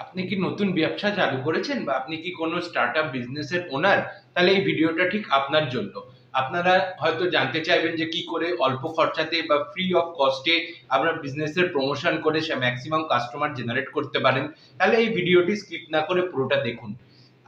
আপনি কি নতুন ব্যবসা চালু করেছেন বা আপনি কি কোনো স্টার্টআপ বিজনেসের ওনার? তাহলে এই ভিডিওটা ঠিক আপনার জন্য। আপনারা হয়তো জানতে চাইবেন যে কি করে অল্প খরচাতে বা ফ্রি অফ কস্টে আপনার বিজনেসের প্রমোশন করে সে ম্যাক্সিমাম কাস্টমার জেনারেট করতে পারেন। তাহলে এই ভিডিওটি স্কিপ না করে পুরোটা দেখুন।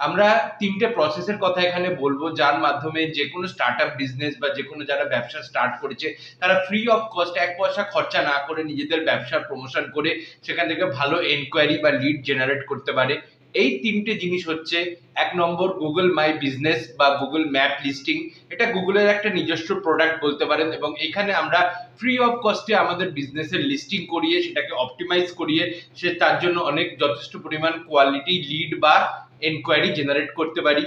আমরা ৩ টে প্রসেসের কথা এখানে বলব যার মাধ্যমে যেকোনো স্টার্টআপ বিজনেস বা যেকোনো যারা ব্যবসা স্টার্ট করেছে তারা ফ্রি অফ কস্ট ১ পয়সা খরচা না করে নিজেদের ব্যবসার প্রমোশন করে সেখান থেকে ভালো এনকোয়ারি বা লিড জেনারেট করতে পারে। এই ৩ টে জিনিস হচ্ছে ১ নম্বর Google মাই বিজনেস বা Google ম্যাপ লিস্টিং। এটা Google এর একটা নিজস্ব প্রোডাক্ট বলতে পারেন এবং এখানে আমরা ফ্রি অফ কস্টে আমাদের বিজনেসের লিস্টিং করিয়ে সেটাকে অপটিমাইজ করিয়ে তার জন্য অনেক যথেষ্ট পরিমাণ কোয়ালিটি লিড বা এনকোয়ারি জেনারেট করতে পারি।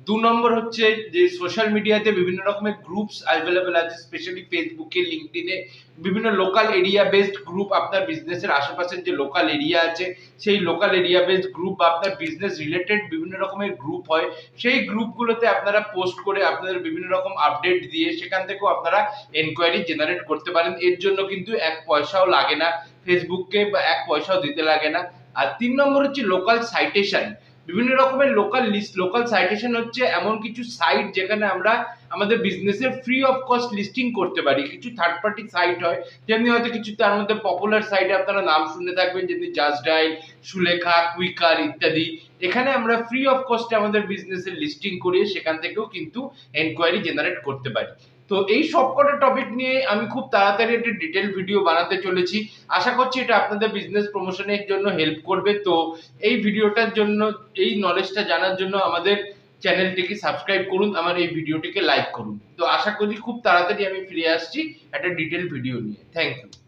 ২ নম্বর হচ্ছে যে সোশ্যাল মিডিয়াতে বিভিন্ন রকমের গ্রুপস অ্যাভেলেবল আছে, স্পেশালি ফেসবুকে, লিঙ্কডইনে বিভিন্ন লোকাল এরিয়া বেসড গ্রুপ। আপনার বিজনেসের আশেপাশের যে লোকাল এরিয়া আছে সেই লোকাল এরিয়া বেসড গ্রুপ বা আপনার বিজনেস রিলেটেড বিভিন্ন রকমের গ্রুপ হয়, সেই গ্রুপগুলোতে আপনারা পোস্ট করে আপনাদের বিভিন্ন রকম আপডেট দিয়ে সেখান থেকেও আপনারা এনকোয়ারি জেনারেট করতে পারেন। এর জন্য কিন্তু ১ পয়সাও লাগে না ফেসবুককে, বা ১ পয়সাও দিতে লাগে না। আর ৩ নম্বর হচ্ছে লোকাল সাইটেশন। বিভিন্ন রকমের লোকাল সাইটেশন হচ্ছে এমন কিছু সাইট যেখানে আমরা আমাদের বিজনেসের ফ্রি অফ কস্ট লিস্টিং করতে পারি। কিছু থার্ড পার্টি সাইট হয়, যেমনি হয়তো কিছু তার মধ্যে পপুলার সাইটে আপনারা নাম শুনে থাকবেন, যেমনি জাস্ট ডায়াল, সুলেখা, কুইকার ইত্যাদি। এখানে আমরা ফ্রি অফ কস্টে আমাদের বিজনেসের লিস্টিং করিয়ে সেখান থেকেও কিন্তু এনকোয়ারি জেনারেট করতে পারি। তো এই সবকটা টপিক নিয়ে আমি খুব তাড়াতাড়ি একটা ডিটেল ভিডিও বানাতে চলেছি। আশা করছি এটা আপনাদের বিজনেস প্রমোশনের জন্য হেল্প করবে। তো এই ভিডিওটার জন্য, এই নলেজটা জানার জন্য আমাদের চ্যানেলটিকে সাবস্ক্রাইব করুন, আমার এই ভিডিওটিকে লাইক করুন। তো আশা করি খুব তাড়াতাড়ি আমি ফিরে আসছি একটা ডিটেল ভিডিও নিয়ে। Thank you.